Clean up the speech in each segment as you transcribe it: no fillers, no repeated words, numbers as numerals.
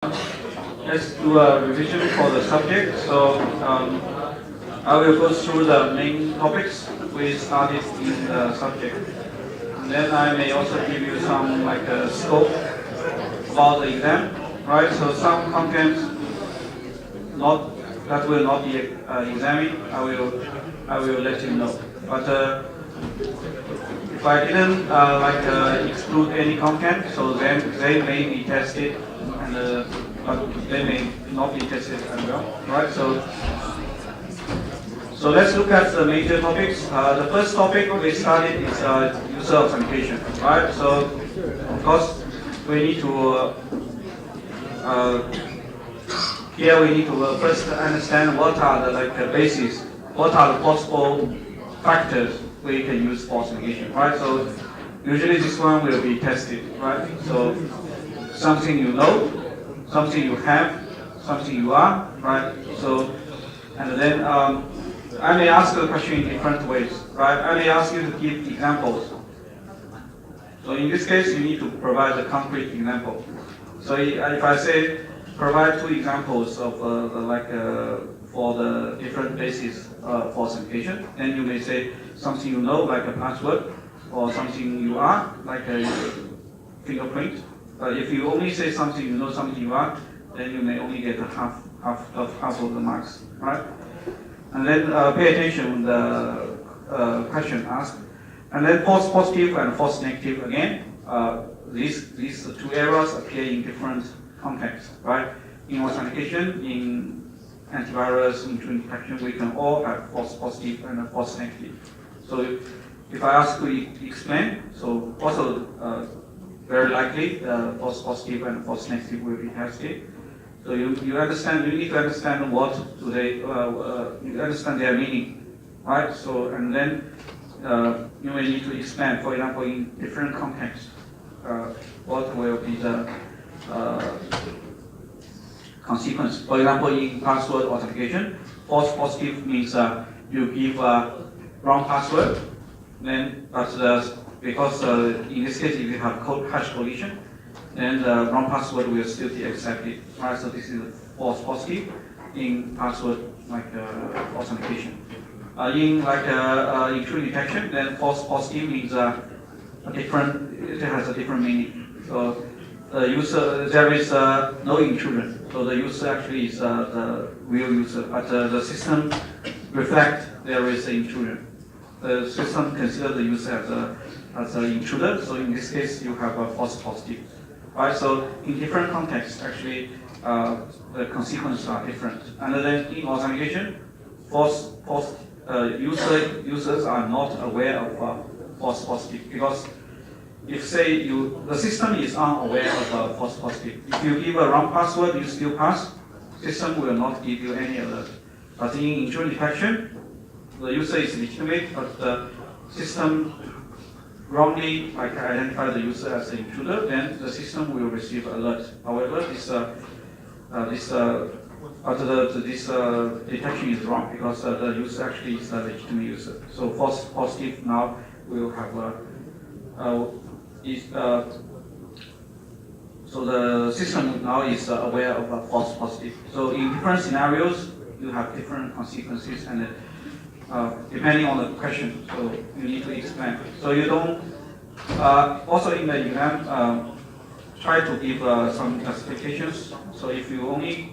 Let's do a revision for the subject. I will go through the main topics we studied in the subject. And then I may also give you some scope about the exam, right? So some content not that will not be examined, I will let you know. But if I didn't exclude any content, so then they may be tested, and but they may not be tested as well, right? So let's look at the major topics. The first topic we studied is user authentication, right? So of course we need to here we need to first understand what are the basis, what are the possible factors we can use for authentication, right? So usually this one will be tested, right? So something you know, something you have, something you are, right? So, and then I may ask the question in different ways, right? I may ask you to give examples. So in this case, you need to provide a concrete example. So if I say provide two examples of for the different bases for authentication, then you may say something you know, like a password, or something you are, like a fingerprint. If you only say something you know, something you are, then you may only get half of the marks, right? And then pay attention to the question asked. And then false positive and false negative again. These two errors appear in different contexts, right? In authentication, in antivirus, intrusion detection, we can all have false positive and false negative. So if I ask you to explain, so also very likely false positive and false negative will be tested. So you need to understand what do they, you understand their meaning, right? So, and then you may need to explain, for example, in different contexts, what will be the consequence. For example, in password authentication, false positive means you give a wrong password, then because in this case, if you have hash collision, then the wrong password will still be accepted, right? So this is false positive in password authentication. In intrusion detection, then false positive means it has a different meaning. So the user, there is no intrusion. So the user actually is the real user, but the system reflects there is an intrusion. The system considers the user as an intruder. So in this case, you have a false positive. Right, so in different contexts, actually, the consequences are different. And then in authentication, users are not aware of false positive, because if say the system is unaware of false positive. If you give a wrong password, you still pass. System will not give you any alert. But in intrusion detection, the user is legitimate, but the system wrongly identify the user as an intruder, then the system will receive alert. However, this detection is wrong, because the user actually is a legitimate user. So false positive now will have so the system now is aware of a false positive. So in different scenarios, you have different consequences, and depending on the question, so you need to explain. So you don't, also in the exam, try to give some justifications. So if you only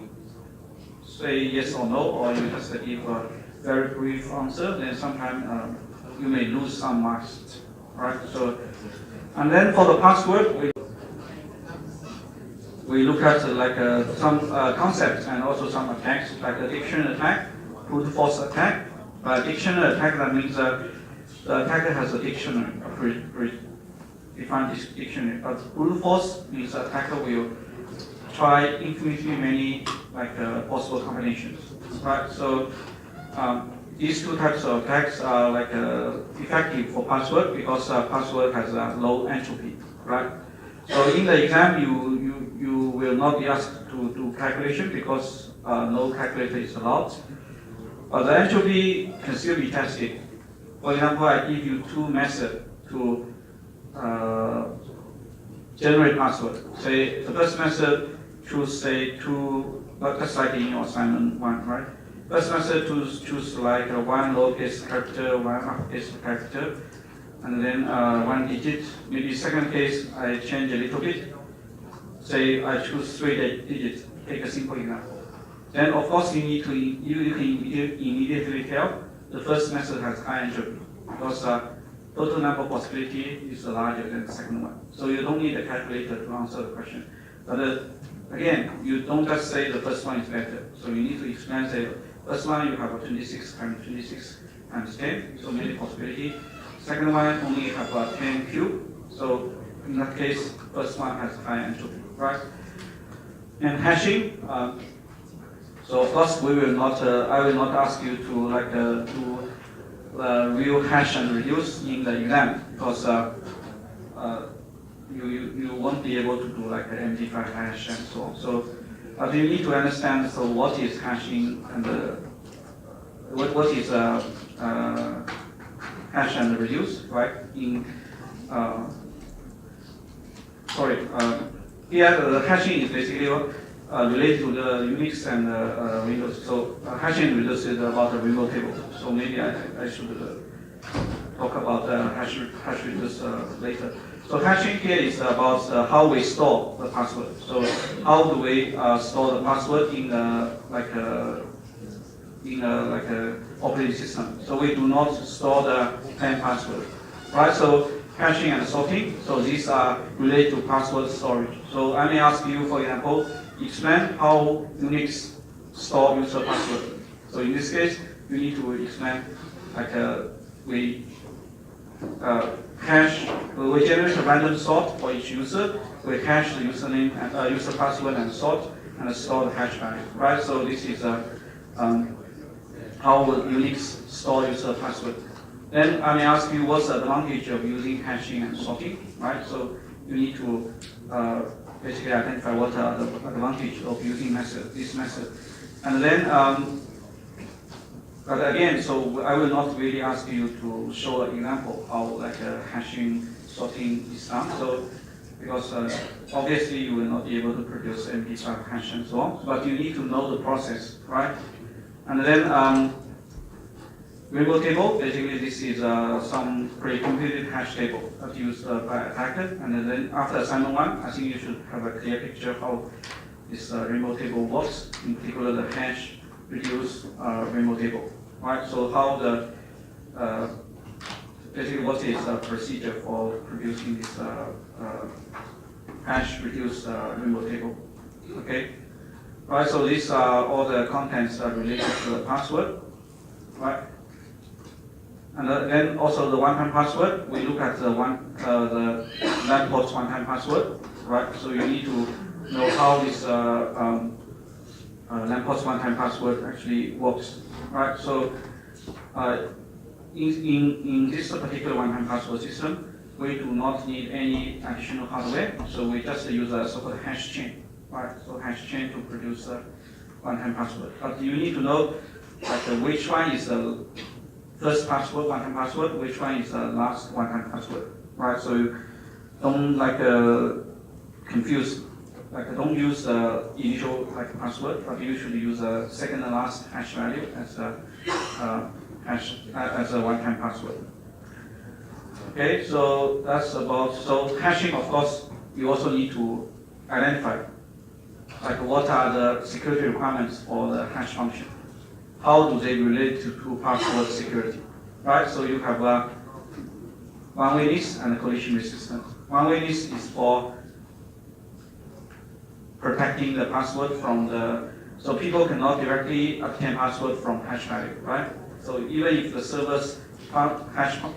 say yes or no, or you just give a very brief answer, then sometimes you may lose some marks, right? So, and then for the password, we look at some concepts and also some attacks, like a dictionary attack, brute force attack. Dictionary attack, that means the attacker has a dictionary, a defined dictionary. But brute force means the attacker will try infinitely many possible combinations, right? So these two types of attacks are effective for password, because password has a low entropy, right? So in the exam, you will not be asked to do calculation, because no calculator is allowed. But the entropy can still be tested. For example, I give you two methods to generate password. Say the first method choose say two, but just like in your assignment one, right? First method to choose like one lowercase character, one uppercase character, and then one digit. Maybe second case I change a little bit. Say I choose 3 digits. Take a simple example. Then of course you can immediately tell the first method has high entropy because total number possibility is larger than the second one. So you don't need a calculator to answer the question. But again, you don't just say the first one is better. So you need to explain, say, first one you have a 26 times 26 times 10, so many possibility. Second one only have a 10 cube. So in that case, first one has high entropy, right? And hashing. So of course we will not. I will not ask you to like do real hash and reduce in the exam because you won't be able to do like an MD5 hash and so on. So, but you need to understand so what is hashing and what is hash and reduce, right? In here the hashing is basically related to the Unix and Windows. So hashing and reduce is about the remote table. So maybe I should talk about hash reduce later. So hashing here is about how we store the password. So how do we store the password in like a operating system? So we do not store the plain password, right? So hashing and sorting. So these are related to password storage. So I may ask you, for example, explain how Unix store user password. So in this case, you need to explain like we generate a random sort for each user. We hash the username and user password and sort and store the hash value, right? So this is how Unix store user password. Then I may ask you what's the advantage of using hashing and sorting, right? So you need to basically identify what are the advantage of using this method. And then, but again, so I will not really ask you to show an example how like hashing, sorting is done. So because obviously you will not be able to produce MP5 hash and so on, but you need to know the process, right? And then rainbow table, basically this is some pre-computed hash table that's used by attacker. And then after assignment one, I think you should have a clear picture how this rainbow table works, in particular the hash reduce rainbow table, right? So how the basically what is the procedure for producing this hash reduce rainbow table, okay? Right, so these are all the contents related to the password, right? And then also the one-time password. We look at the LAN port's one-time password, right? So you need to know how this LAN port's one-time password actually works, right? So in this particular one-time password system, we do not need any additional hardware. So we just use a so-called hash chain, right? So hash chain to produce a one-time password. But you need to know like which one is the first password, one-time password, which one is the last one-time password, right? So you don't like confuse, like don't use the initial like password, but you should use the second and last hash value as a one-time password. Okay, so that's about, so hashing, of course, you also need to identify like what are the security requirements for the hash function. How do they relate to password security, right? So you have one-wayness and collision resistance. One-wayness is for protecting the password from so people cannot directly obtain password from hash value, right? So even if the server's hash of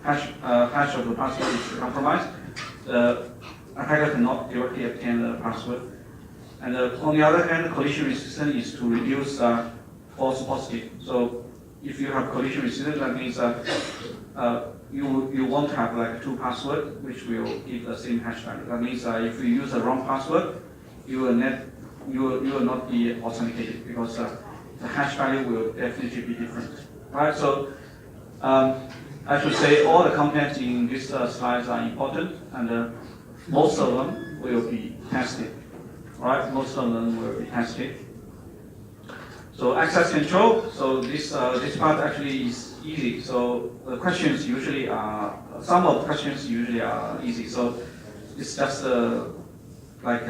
the password is compromised, the attacker cannot directly obtain the password. And on the other hand, collision resistance is to reduce false positive. So if you have collision resistance, that means you won't have like two passwords which will give the same hash value. That means if you use the wrong password, you will not be authenticated because the hash value will definitely be different. Right? So I should say all the contents in these slides are important, and most of them will be tested. right? Most of them will be tested. So access control, so this part actually is easy. So the questions usually are, some of the questions usually are easy. So it's just like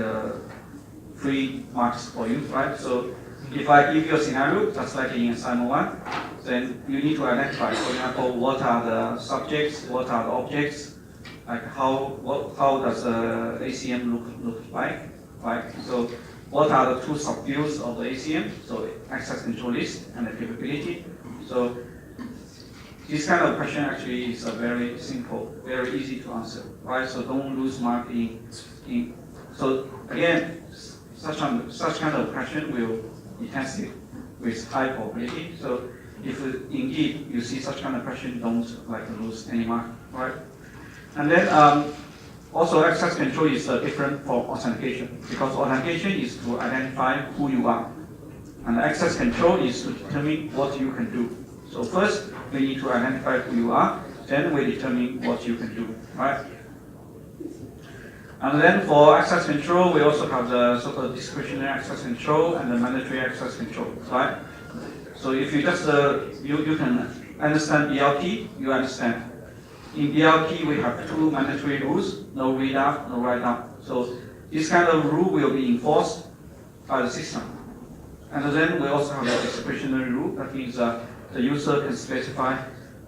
3 marks for you, right? So if I give you a scenario, just like in assignment 1, then you need to identify, for example, what are the subjects, what are the objects, like how does the ACM look like, right? So what are the 2 subviews of the ACM? So access control list and the capability. So this kind of question actually is very simple, very easy to answer, right? So don't lose mark in so again, such kind of question will be tested with high probability. So if indeed you see such kind of question, don't lose any mark, right? And then also access control is different from authentication, because authentication is to identify who you are, and access control is to determine what you can do. So first we need to identify who you are, then we determine what you can do, right? And then for access control, we also have the so-called discretionary access control and the mandatory access control, right? So if you just you can understand BLP, you understand. In BLP, we have 2 mandatory rules: no read up, no write down. So this kind of rule will be enforced by the system. And then we also have a discretionary rule. That means the user can specify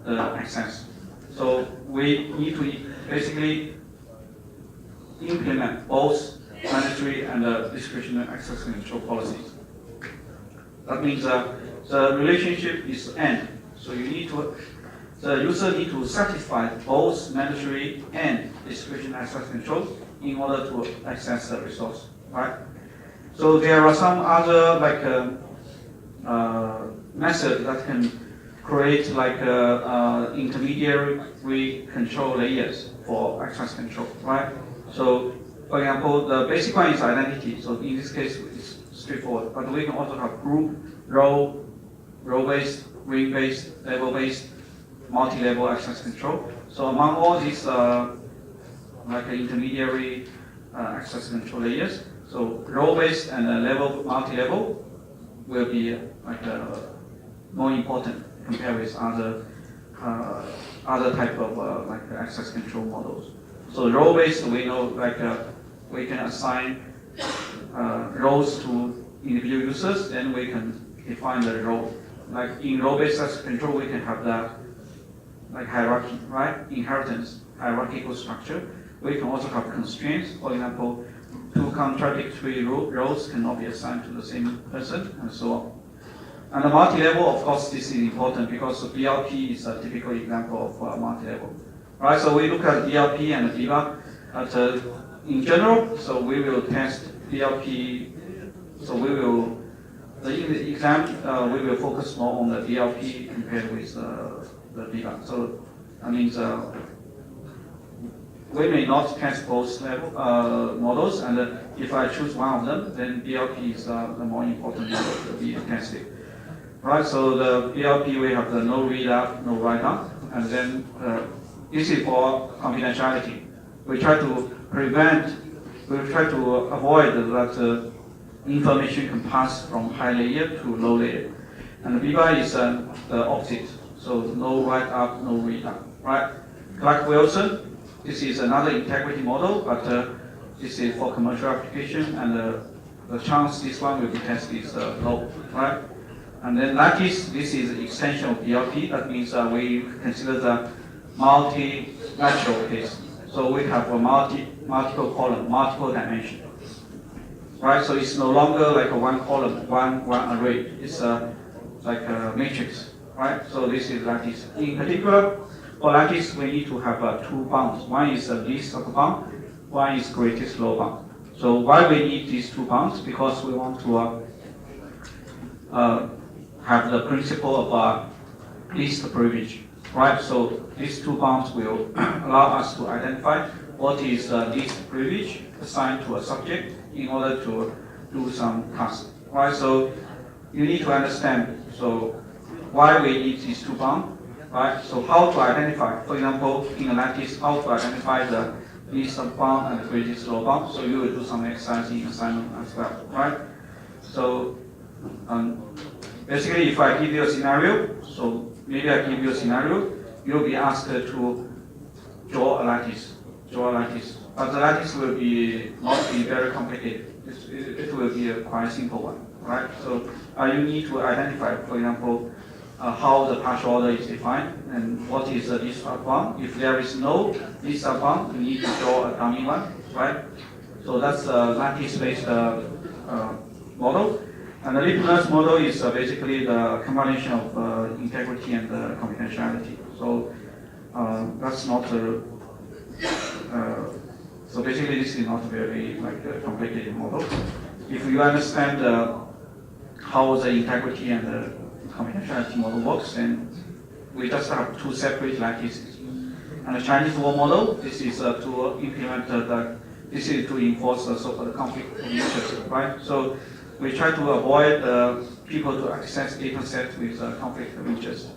the access. So we need to basically implement both mandatory and discretionary access control policies. That means the relationship is end. So the user need to satisfy both mandatory and discretionary access control in order to access the resource, right? So there are some other methods that can create intermediary control layers for access control, right? So, for example, the basic one is identity. So in this case, it's straightforward. But we can also have group, row-based, ring-based, level-based, multi-level access control. So among all these intermediary access control layers, so row-based and level multi-level will be more important compared with other type of access control models. So row-based, we know we can assign roles to individual users, then we can define the role. Like in row-based access control, we can have the hierarchy, right? Inheritance, hierarchical structure. We can also have constraints. For example, 2 contradictory roles cannot be assigned to the same person, and so on. And the multi-level, of course, this is important because the BLP is a typical example of multi-level. Right, so we look at BLP and debug. In general, so we will test BLP. So in the exam, we will focus more on the BLP compared with the debug. So that means we may not test both models, and if I choose one of them, then BLP is the more important model to be tested. Right, so the BLP, we have the no read up, no write down, and then this is for confidentiality. We try to avoid that information can pass from high layer to low layer. And the BBA is the opposite. So no write up, no read up, right? Clark-Wilson, this is another integrity model, but this is for commercial application, and the chance this one will be tested is low, right? And then lattice, this is an extension of BLP. That means we consider the multilateral case. So we have a multiple column, multiple dimension. Right, so it's no longer like a one column, one array. It's like a matrix, right? So this is lattice. In particular, for lattice, we need to have 2 bounds. One is the least upper bound, one is greatest lower bound. So why we need these 2 bounds? Because we want to have the principle of least privilege, right? So these 2 bounds will allow us to identify what is least privilege assigned to a subject in order to do some task, right? So you need to understand why we need these 2 bounds, right? So how to identify, for example, in a lattice, how to identify the least bound and greatest low bound. So you will do some exercise in assignment as well, right? So basically, if I give you a scenario, so maybe I give you a scenario, you'll be asked to draw a lattice, but the lattice will not be very complicated. It will be a quite simple one, right? So you need to identify, for example, how the partial order is defined and what is the least bound. If there is no least bound, you need to draw a dummy one, right? So that's a lattice-based model. And the Leibniz model is basically the combination of integrity and confidentiality. So that's not so basically this is not very complicated model. If you understand how the integrity and the confidentiality model works, then we just have two separate lattices. And the Chinese wall model, this is to implement this is to enforce the so-called conflict of interest, right? So we try to avoid people to access data sets with conflict of interest.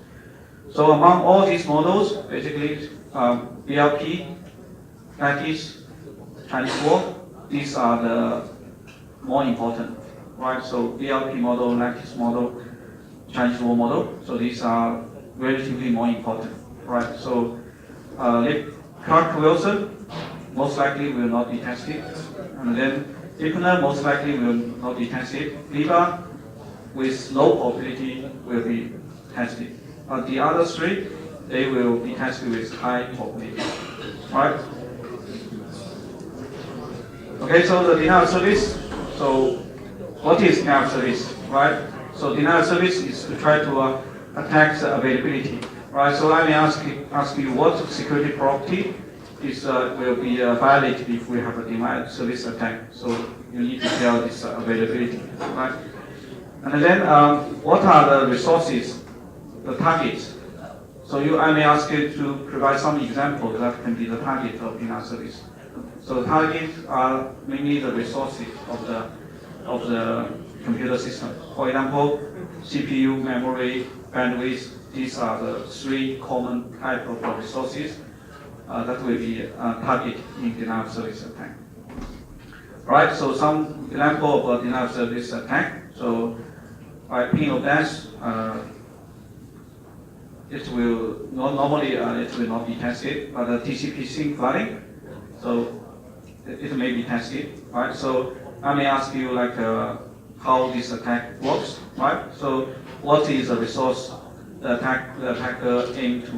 So among all these models, basically BLP, lattice, Chinese wall, these are the more important, right? So BLP model, lattice model, Chinese wall model, so these are relatively more important, right? So Clark-Wilson most likely will not be tested, and then Lipner most likely will not be tested. Liba with low probability will be tested. But the other three, they will be tested with high probability. Right? Okay, so the denial service. So what is denial service? Right? So denial service is to try to attack the availability. Right? So let me ask you what security property is will be violated if we have a denial service attack. So you need to tell this availability, right? And then what are the resources, the targets? So I may ask you to provide some examples that can be the target of denial service. So targets are mainly the resources of the computer system. For example, CPU, memory, bandwidth. These are the three common type of resources that will be target in denial of service attack. Right, so some example of denial of service attack. So by pin of dash, it will normally it will not be tested, but the TCP sync flooding, so it may be tested. Right, so I may ask you how this attack works. Right, so what is the resource the attacker aim to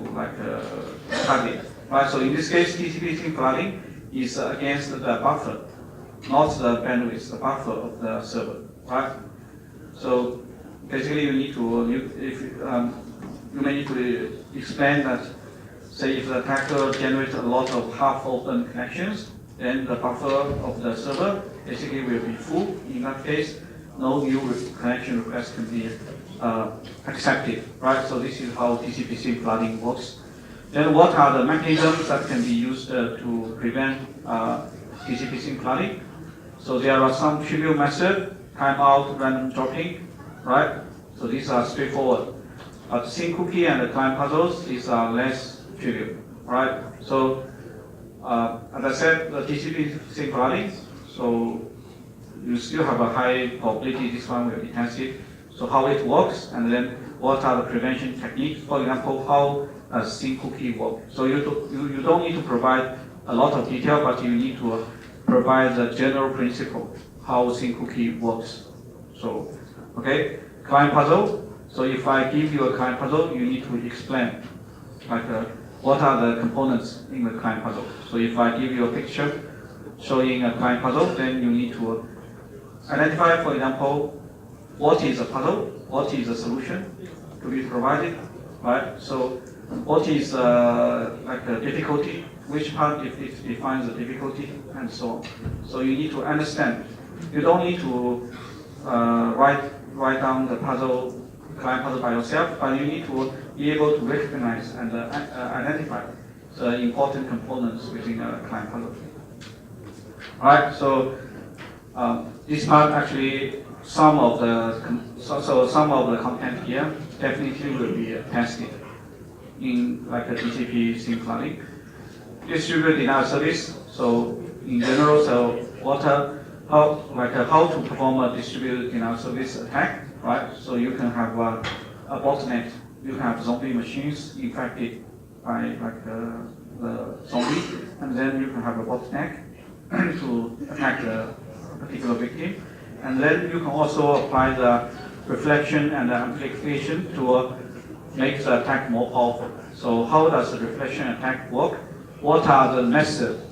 target? Right, so in this case, TCP sync flooding is against the buffer, not the bandwidth, the buffer of the server. Right. So basically, you need to you may need to explain that. Say if the attacker generates a lot of half-open connections, then the buffer of the server basically will be full. In that case, no new connection request can be accepted. Right. So this is how TCP sync flooding works. Then what are the mechanisms that can be used to prevent TCP sync flooding? So there are some trivial methods, timeout, random dropping, right? So these are straightforward. But sync cookie and the time puzzles, these are less trivial, right? So as I said, the TCP sync flooding, so you still have a high probability this one will be tested. So how it works, and then what are the prevention techniques? For example, how sync cookie work. So you don't need to provide a lot of detail, but you need to provide the general principle how sync cookie works. So, okay, client puzzle. So if I give you a client puzzle, you need to explain what are the components in the client puzzle. So if I give you a picture showing a client puzzle, then you need to identify, for example, what is a puzzle, what is a solution to be provided, right? So what is the difficulty, which part it defines the difficulty, and so on. So you need to understand. You don't need to write down the client puzzle by yourself, but you need to be able to recognize and identify the important components within a client puzzle. All right. So this part actually some of the content here definitely will be tested in a TCP sync flooding. distributed denial service. So in general, so how to perform a distributed denial service attack, right? So you can have a botnet. You can have zombie machines infected by the zombie, and then you can have a botnet to attack the particular victim. And then you can also apply the reflection and the amplification to make the attack more powerful. So how does the reflection attack work? What are the methods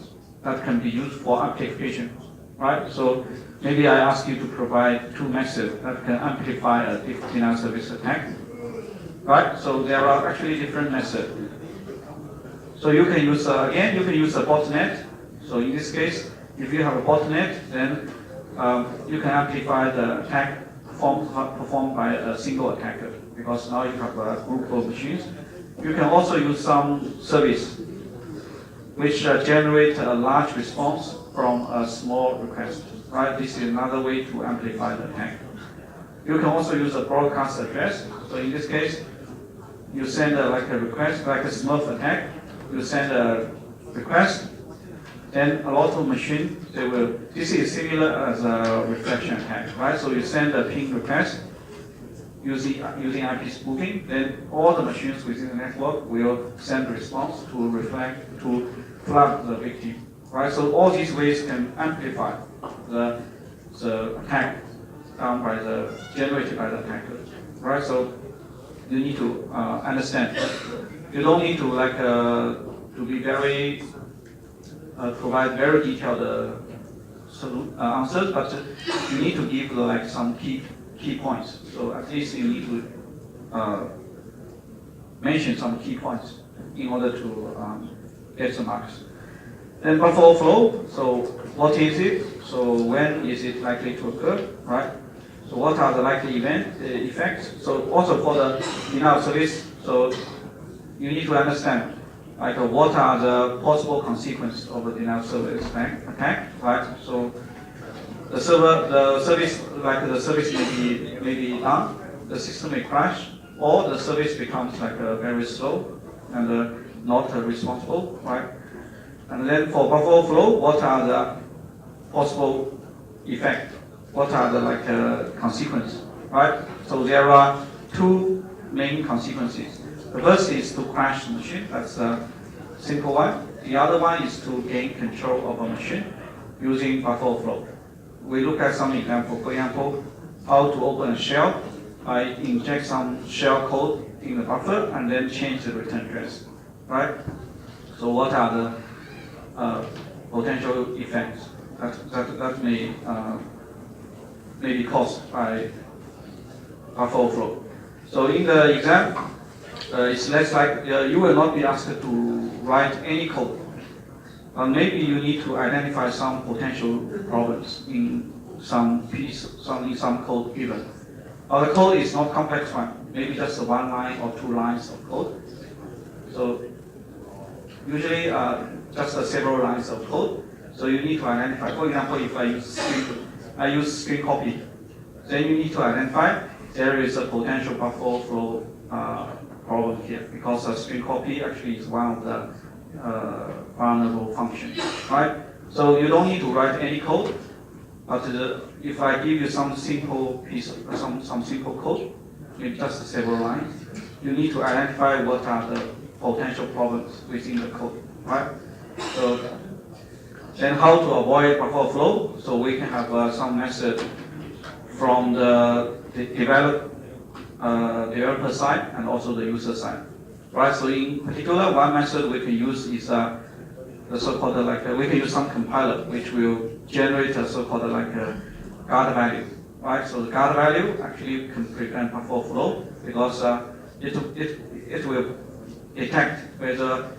that can be used for amplification, right? So maybe I ask you to provide two methods that can amplify a denial service attack, right? So there are actually different methods. So you can use, again, you can use a botnet. So in this case, if you have a botnet, then you can amplify the attack performed by a single attacker, because now you have a group of machines. You can also use some service which generate a large response from a small request, right? This is another way to amplify the attack. You can also use a broadcast address. So in this case, you send a request, like a Smurf attack. You send a request, then a lot of machines, this is similar as a reflection attack, right? So you send a ping request using IP spoofing, then all the machines within the network will send a response to flag the victim, right? So all these ways can amplify the attack generated by the attacker, right? So you need to understand. You don't need to be very provide very detailed answers, but you need to give some key points. So at least you need to mention some key points in order to get the marks. Then buffer overflow. So what is it? So when is it likely to occur? Right. So what are the likely effects? So also for the denial service. So you need to understand what are the possible consequences of a denial service attack, right? So the service may be done, the system may crash, or the service becomes very slow and not responsible, right? And then for buffer overflow, what are the possible effects? What are the consequences, right? So there are two main consequences. The first is to crash the machine. That's a simple one. The other one is to gain control of a machine using buffer overflow. We look at some example. For example, how to open a shell. I inject some shell code in the buffer and then change the return address, right? So what are the potential effects that may be caused by buffer overflow? So in the exam, it's less like you will not be asked to write any code. Maybe you need to identify some potential problems in some code given. The code is not complex one, maybe just one line or 2 lines of code. So usually just several lines of code. So you need to identify. For example, if I use screen copy, then you need to identify there is a potential buffer overflow problem here, because a string copy actually is one of the vulnerable functions, right? So you don't need to write any code, but if I give you some simple some simple code, maybe just several lines, you need to identify what are the potential problems within the code, right? So then how to avoid buffer overflow? So we can have some method from the developer side and also the user side, right? So in particular, one method we can use is the so-called we can use some compiler which will generate a so-called guard value, right? So the guard value actually can prevent buffer overflow because it will detect whether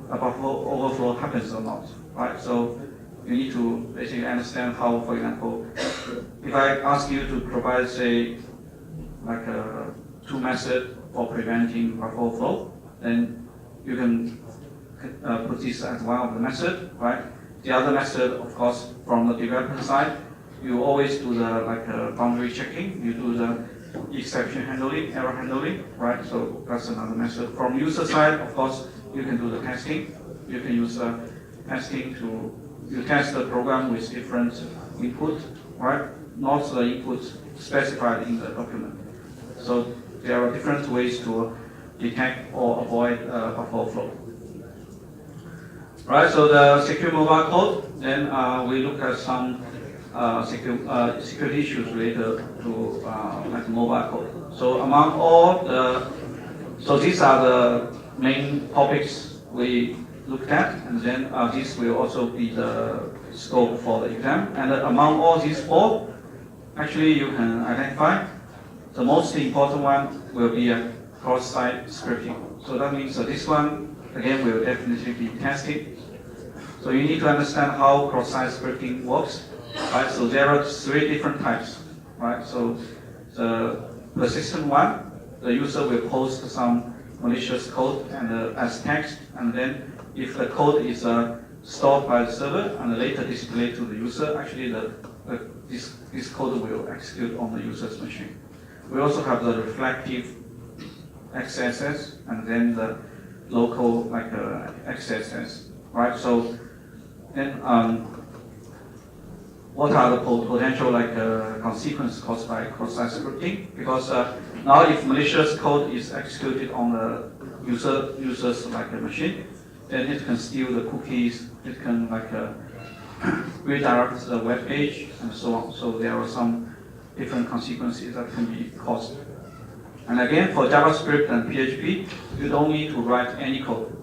a buffer overflow happens or not, right? So you need to basically understand how, for example, if I ask you to provide, say, two methods for preventing buffer overflow, then you can put this as one of the methods, right? The other method, of course, from the developer side, you always do the boundary checking. You do the exception handling, error handling, right? So that's another method. From user side, of course, you can do the testing. you can use testing to you test the program with different input, right? Not the input specified in the document. So there are different ways to detect or avoid buffer overflow. Right, so the secure mobile code, then we look at some security issues related to like mobile code. So among all so these are the main topics we looked at, and then this will also be the scope for the exam. And among all these four, actually you can identify the most important one will be a cross-site scripting. So that means this one, again, will definitely be tested. So you need to understand how cross-site scripting works. Right? So there are three different types. Right? So the persistent one, the user will post some malicious code and as text, and then if the code is stored by the server and later displayed to the user, actually this code will execute on the user's machine. We also have the reflective XSS and then the local like XSS, right? So then what are the potential like consequences caused by cross-site scripting? Because now if malicious code is executed on the user's like machine, then it can steal the cookies, it can like redirect the web page and so on. So there are some different consequences that can be caused. And again, for JavaScript and PHP, you don't need to write any code.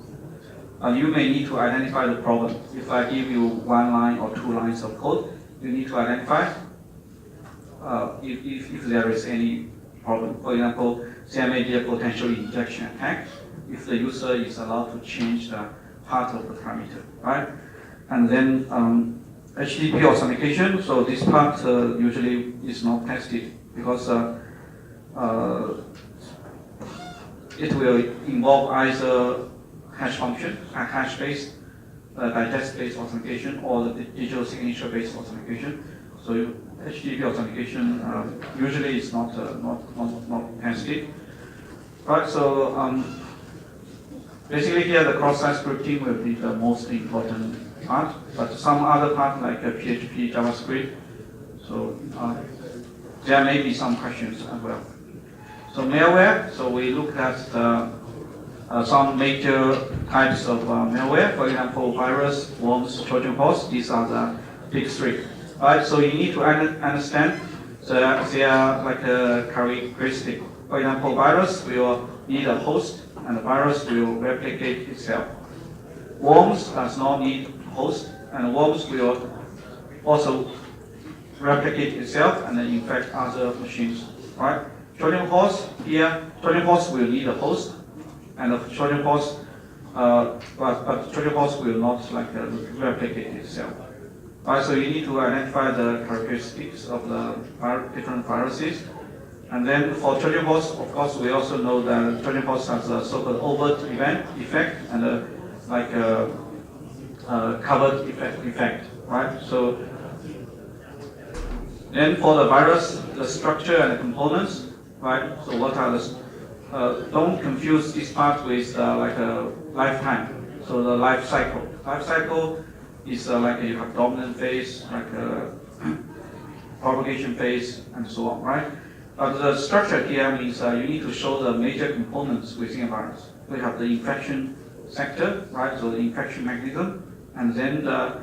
You may need to identify the problem. If I give you 1 line or 2 lines of code, you need to identify if there is any problem. For example, there may be a potential injection attack if the user is allowed to change the part of the parameter, right? And then HTTP authentication, so this part usually is not tested because it will involve either hash function, hash-based, digest-based authentication, or the digital signature-based authentication. So HTTP authentication usually is not tested. Right. So basically here the cross-site scripting will be the most important part, but some other part like PHP, JavaScript. So there may be some questions as well. So malware. So we looked at some major types of malware. For example, virus, worms, Trojan horse. These are the big three. Right. So you need to understand their like characteristic. For example, virus will need a host, and the virus will replicate itself. Worms does not need host, and worms will also replicate itself and then infect other machines. Right? Trojan horse here, Trojan horse will need a host, and the Trojan horse, but Trojan horse will not like replicate itself. Right, so you need to identify the characteristics of the different viruses. And then for Trojan horse, of course, we also know that Trojan horse has a so-called overt effect and a covered effect, right? So then for the virus, the structure and the components, right? So what are the, don't confuse this part with like a lifetime. So the life cycle. Life cycle is like you have dominant phase, like a propagation phase, and so on, right? But the structure here means you need to show the major components within a virus. We have the infection sector, right? So the infection mechanism, and then the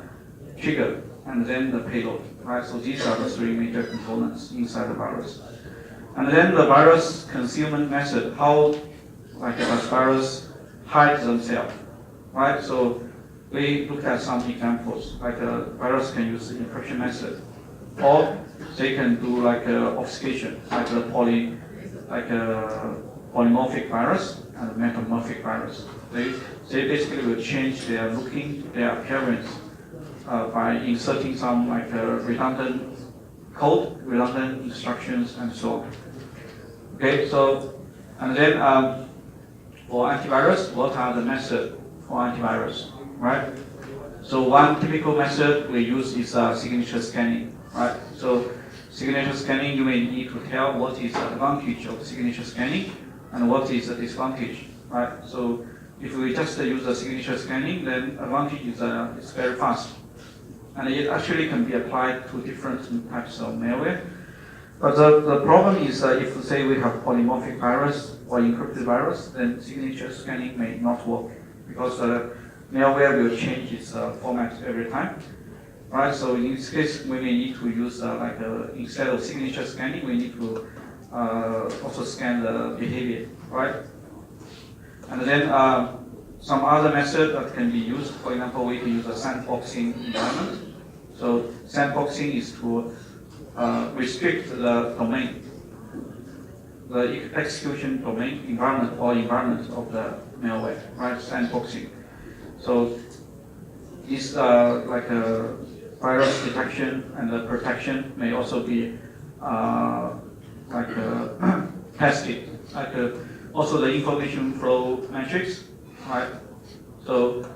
trigger, and then the payload, right? So these are the three major components inside the virus. And then the virus concealment method, how like does virus hide themselves, right? So we looked at some examples, like a virus can use the encryption method, or they can do like obfuscation, like a polymorphic virus and a metamorphic virus. They basically will change their appearance by inserting some like redundant code, redundant instructions, and so on. Okay, so and then for antivirus, what are the methods for antivirus? Right? So one typical method we use is signature scanning, right? So signature scanning, you may need to tell what is the advantage of signature scanning and what is the disadvantage, right? So if we just use the signature scanning, then advantage is it's very fast. And it actually can be applied to different types of malware. But the problem is if, say, we have polymorphic virus or encrypted virus, then signature scanning may not work because the malware will change its format every time. Right, so in this case, we may need to use instead of signature scanning, we need to also scan the behavior, right? And then some other method that can be used, for example, we can use a sandboxing environment. So sandboxing is to restrict the domain, the execution domain environment or environment of the malware, right? Sandboxing. So it's like a virus detection and the protection may also be tested. Also the information flow matrix, right? So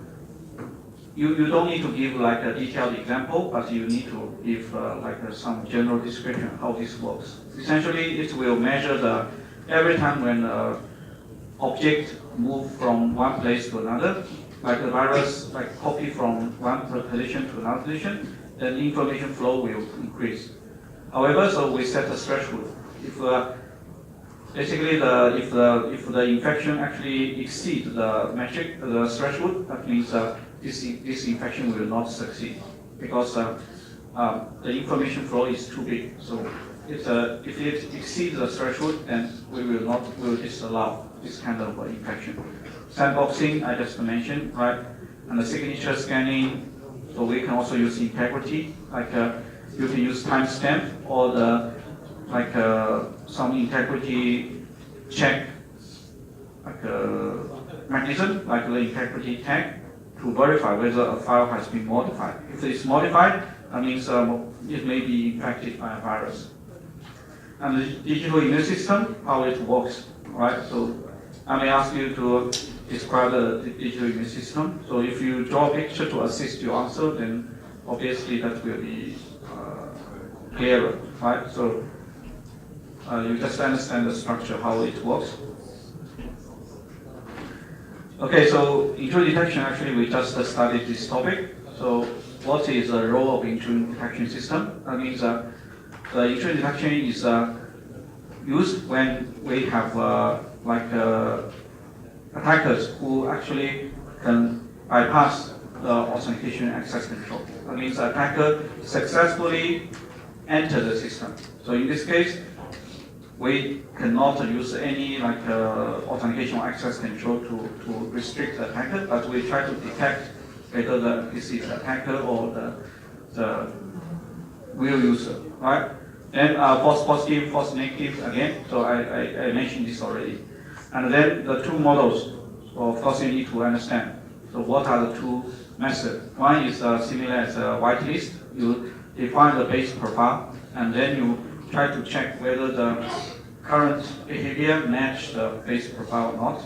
you don't need to give like a detailed example, but you need to give some general description how this works. Essentially, it will measure every time when object move from one place to another, like the virus copy from one position to another position, then the information flow will increase. However, so we set a threshold. If basically if the infection actually exceeds the metric, the threshold, that means this infection will not succeed because the information flow is too big. So if it exceeds the threshold, then we will disallow this kind of infection. Sandboxing, I just mentioned, right? And the signature scanning, so we can also use integrity, you can use timestamp or some integrity check, mechanism, like the integrity tag, to verify whether a file has been modified. If it's modified, that means it may be infected by a virus. And the digital immune system, how it works, right? So I may ask you to describe the digital immune system. So if you draw a picture to assist your answer, then obviously that will be clearer, right? So you just understand the structure, how it works. Okay, so intrusion detection, actually we just studied this topic. So what is the role of intrusion detection system? That means the intrusion detection is used when we have attackers who actually can bypass the authentication access control. That means the attacker successfully enter the system. So in this case, we cannot use any authentication or access control to restrict the attacker, but we try to detect whether this is the attacker or the real user, right? And false positive, false negative again. So I mentioned this already. And then the two models, so of course you need to understand. So what are the two methods? One is similar as a whitelist. You define the base profile, and then you try to check whether the current behavior match the base profile or not.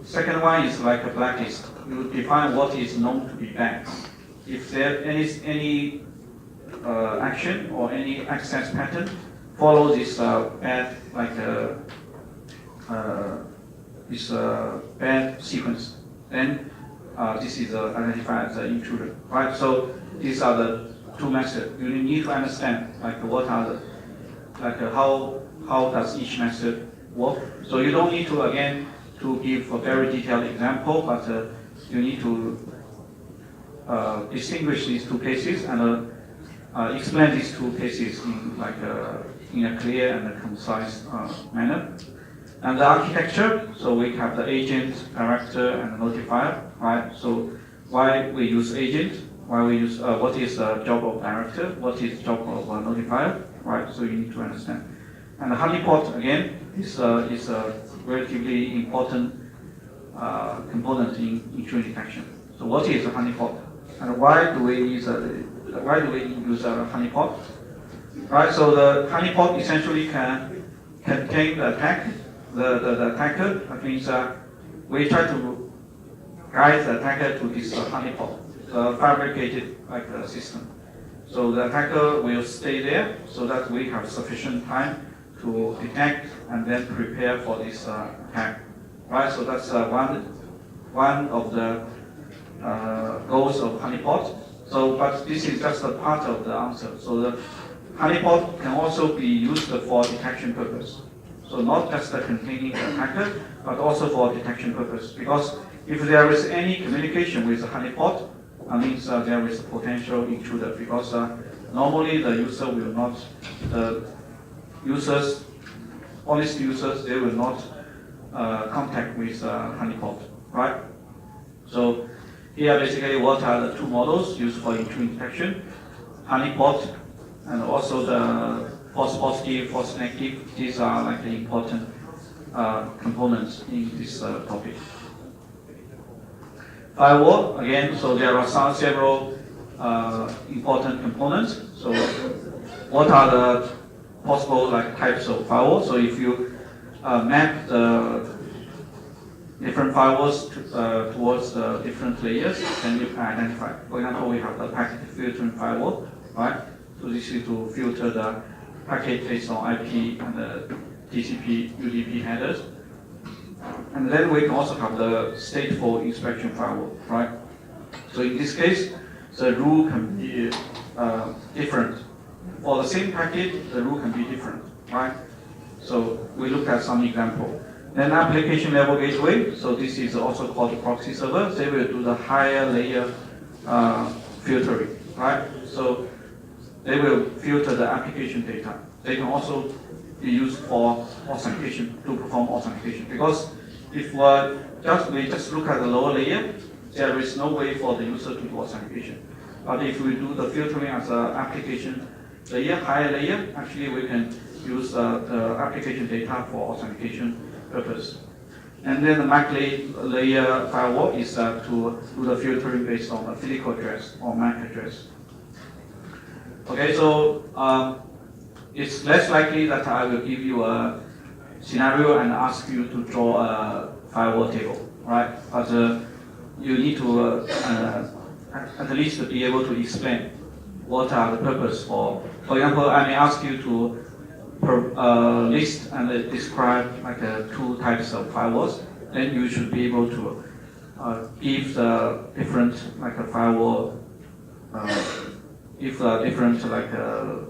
Second one is like a blacklist. You define what is known to be bad. If there is any action or any access pattern follow this bad bad sequence, then this is identified as an intruder, right? So these are the two methods. You need to understand what are how does each method work. So you don't need to again to give a very detailed example, but you need to distinguish these two cases and explain these two cases in a clear and a concise manner. And the architecture, so we have the agent, director, and the notifier, right? So why we use agent, why we use, what is the job of director, what is the job of notifier, right? So you need to understand. And the honeypot, again, is a relatively important component in intrusion detection. So what is a honeypot? And why do we use a honeypot? Right, so the honeypot essentially can contain the attack, the attacker. That means we try to guide the attacker to this honeypot, fabricated system. So the attacker will stay there so that we have sufficient time to detect and then prepare for this attack. Right, so that's one one of the goals of honeypot. So, but this is just a part of the answer. So the honeypot can also be used for detection purpose. So not just containing the attacker, but also for detection purpose. Because if there is any communication with the honeypot, that means there is a potential intruder. Because normally the user will not, the users, honest users, they will not contact with honeypot, right? So here basically what are the two models used for intrusion detection? Honeypot and also the false positive, false negative. These are like the important components in this topic. Firewall, again, so there are several important components. So what are the possible like types of firewall? So if you map the different firewalls towards the different layers, then you can identify. For example, we have the packet filtering firewall, right? So this is to filter the packet based on IP and the TCP, UDP headers. And then we can also have the stateful inspection firewall, right? So in this case, the rule can be different. For the same packet, the rule can be different, right? So we look at some example. Then application level gateway, so this is also called proxy server. They will do the higher layer filtering, right? So they will filter the application data. They can also be used for authentication, to perform authentication. Because if we just look at the lower layer, there is no way for the user to do authentication. But if we do the filtering as an application layer, higher layer, actually we can use the application data for authentication purpose. And then the MAC layer firewall is to do the filtering based on the physical address or MAC address. Okay, so it's less likely that I will give you a scenario and ask you to draw a firewall table, right? But you need to at least be able to explain what are the purpose for. For example, I may ask you to list and describe like two types of firewalls. Then you should be able to give the different like a firewall, different like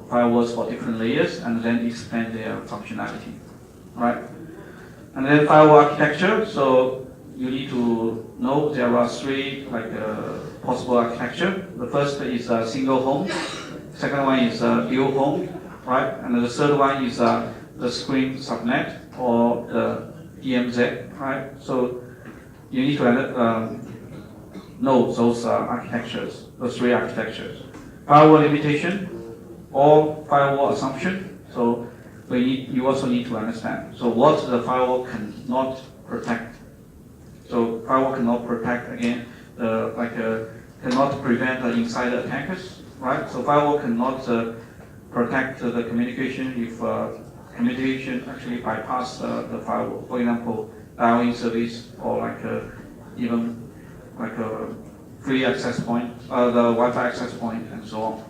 firewalls for different layers, and then explain their functionality, right? And then firewall architecture. So you need to know there are three like possible architecture. The first is a single home. Second one is a dual home, right? And the third one is the screen subnet or the DMZ, right? So you need to know those architectures, those three architectures. Firewall limitation or firewall assumption. So you also need to understand. So what the firewall cannot protect. So firewall cannot protect again, cannot prevent the insider attackers, right? So firewall cannot protect the communication if communication actually bypass the firewall. For example, dialing service or even like a free access point, the Wi-Fi access point, and so on.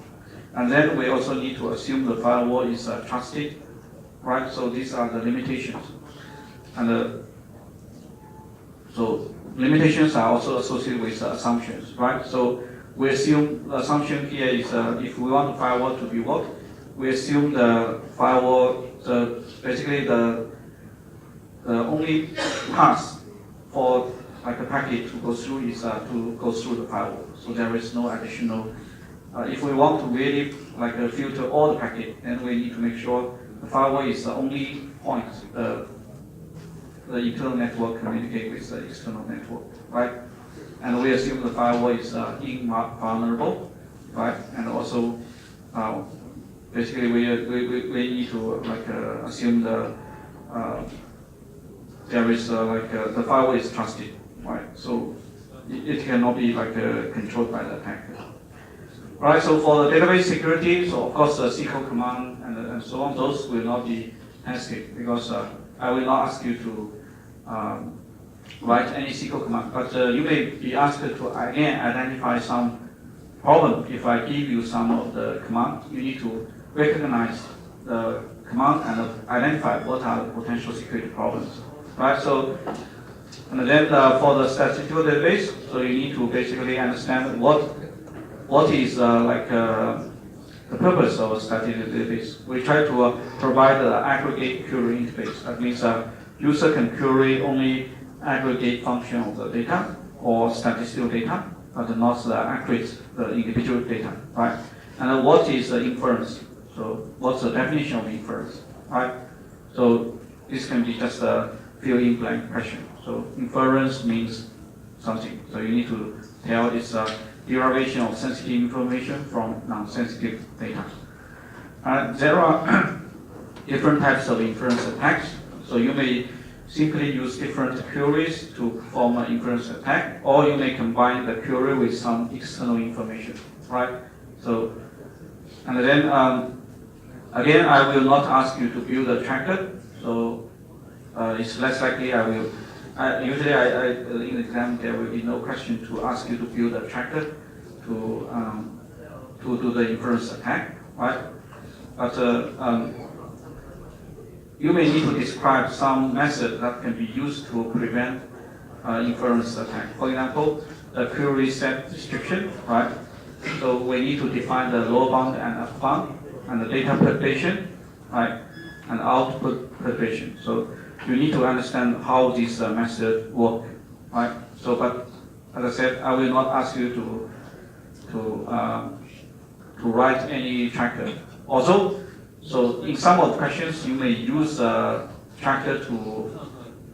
And then we also need to assume the firewall is trusted, right? So these are the limitations. And so limitations are also associated with assumptions, right? So we assume the assumption here is if we want the firewall to be work, we assume the firewall, basically the only path for like a packet to go through is to go through the firewall. So there is no additional. If we want to really filter all the packet, then we need to make sure the firewall is the only point the internal network communicate with the external network, right? And we assume the firewall is invulnerable, right? And also, basically, we need to assume there is the firewall is trusted, right? So it cannot be controlled by the attacker. Right, so for the database security, so of course the SQL command and so on, those will not be tested because I will not ask you to write any SQL command, but you may be asked to again identify some problem. If I give you some of the command, you need to recognize the command and identify what are the potential security problems. Right, so And then for the statistical database, so you need to basically understand what is the purpose of a statistical database. We try to provide an aggregate query interface. That means user can query only aggregate function of the data or statistical data, but not the accurate individual data, right? And what is the inference? So what's the definition of inference, right? So this can be just a fill-in blank question. So inference means something. So you need to tell it's a derivation of sensitive information from non-sensitive data. There are different types of inference attacks. So you may simply use different queries to perform an inference attack, or you may combine the query with some external information, right? So, and then again, I will not ask you to build a tracker. So it's less likely I will. Usually, in the exam there will be no question to ask you to build a tracker to do the inference attack, right? But you may need to describe some method that can be used to prevent inference attack. For example, the query set description, right? So we need to define the lower bound and upper bound, and the data perturbation, right? And output perturbation. So you need to understand how this method work, right? So, but as I said, I will not ask you to write any tracker. Also, so in some of the questions, you may use a tracker to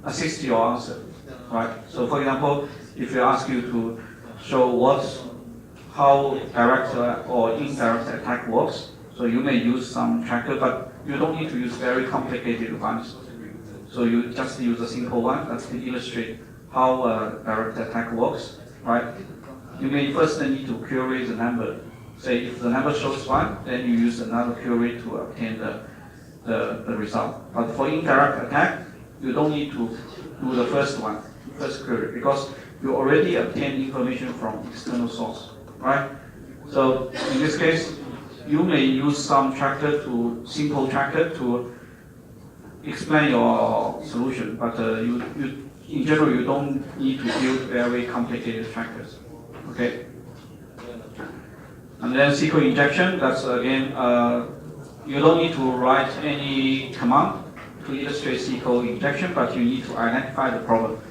assist your answer, right? So for example, if you ask you to show how direct or indirect attack works, so you may use some tracker, but you don't need to use very complicated ones. So you just use a simple one that can illustrate how direct attack works, right? You may first need to query the number. Say if the number shows 1, then you use another query to obtain the result. But for indirect attack, you don't need to do the first query, because you already obtained information from external source, right? So in this case, you may use some simple tracker to explain your solution, but in general, you don't need to build very complicated trackers, okay? And then SQL injection, that's again, you don't need to write any command to illustrate SQL injection, but you need to identify the problem.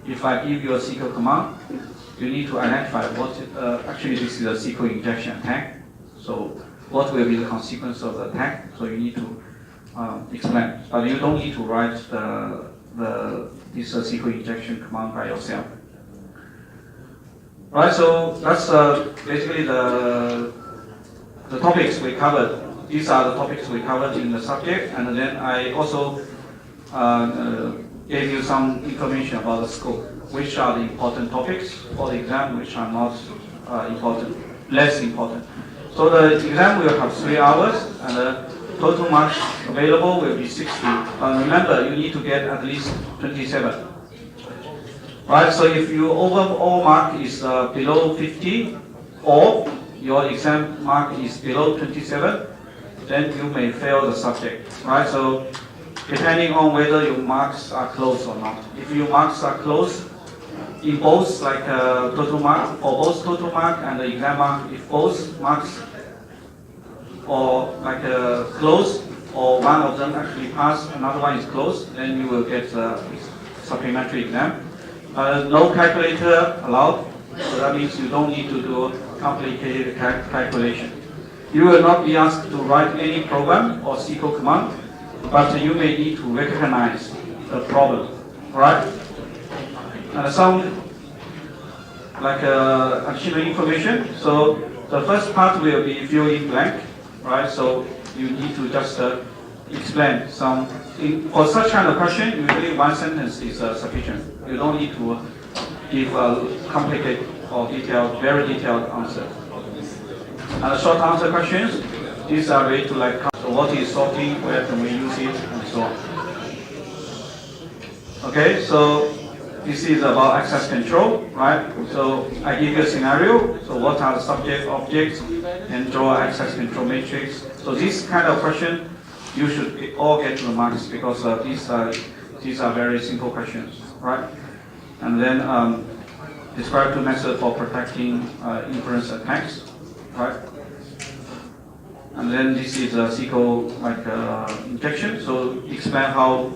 If I give you a SQL command, you need to identify actually this is a SQL injection attack. So what will be the consequence of the attack? So you need to explain, but you don't need to write this SQL injection command by yourself. Right, so that's basically the topics we covered. These are the topics we covered in the subject, and then I also gave you some information about the scope, which are the important topics for the exam, which are not less important. So the exam will have 3 hours, and the total marks available will be 60. Remember, you need to get at least 27. Right, so if your overall mark is below 50, or your exam mark is below 27, then you may fail the subject. Right, so depending on whether your marks are close or not. If your marks are close, in both total mark, for both total mark and the exam mark, if both marks or close, or one of them actually pass, another one is close, then you will get a supplementary exam. No calculator allowed, so that means you don't need to do complicated calculation. You will not be asked to write any program or SQL command, but you may need to recognize the problem, right? And some additional information. So the first part will be fill in blank, right? So you need to just explain some. For such kind of question, usually one sentence is sufficient. You don't need to give a complicated or very detailed answer. And short answer questions, these are related to so what is sorting, where can we use it, and so on. Okay, so this is about access control, right? So I give you a scenario. So what are the subject objects, and draw access control matrix. So this kind of question, you should all get the marks, because these are very simple questions, right? and then describe two methods for protecting inference attacks, right? And then this is a SQL injection. So explain how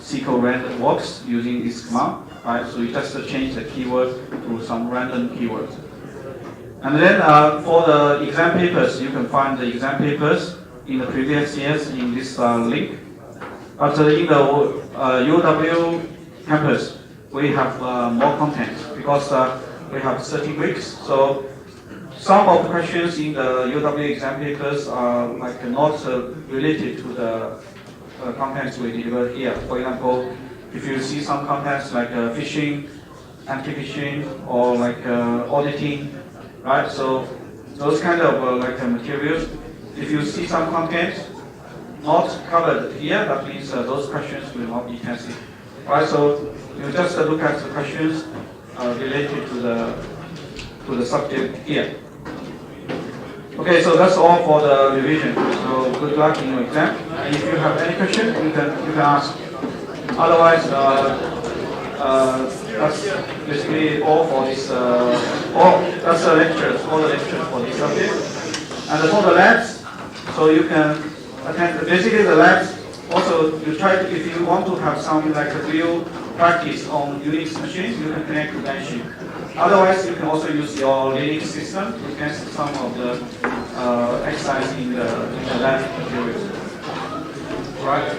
SQL random works using this command, right? So you just change the keyword to some random keyword. And then for the exam papers, you can find the exam papers in the previous years in this link. But in the UW campus, we have more content because we have 30 weeks. So some of the questions in the UW exam papers are not related to the contents we deliver here. For example, if you see some contents like phishing, anti-phishing, or auditing, right? So those kind of materials, if you see some content not covered here, that means those questions will not be tested, right? So you just look at the questions related to the subject here. Okay, so that's all for the revision. So good luck in your exam. And if you have any question, you can ask. Otherwise, that's basically all for this. That's the lectures, all the lectures for this subject. And for the labs, so you can attend. Basically, the labs also you try to, if you want to have some real practice on Unix machines, you can connect to Machine. Otherwise, you can also use your Linux system to test some of the exercise in the lab materials. Right?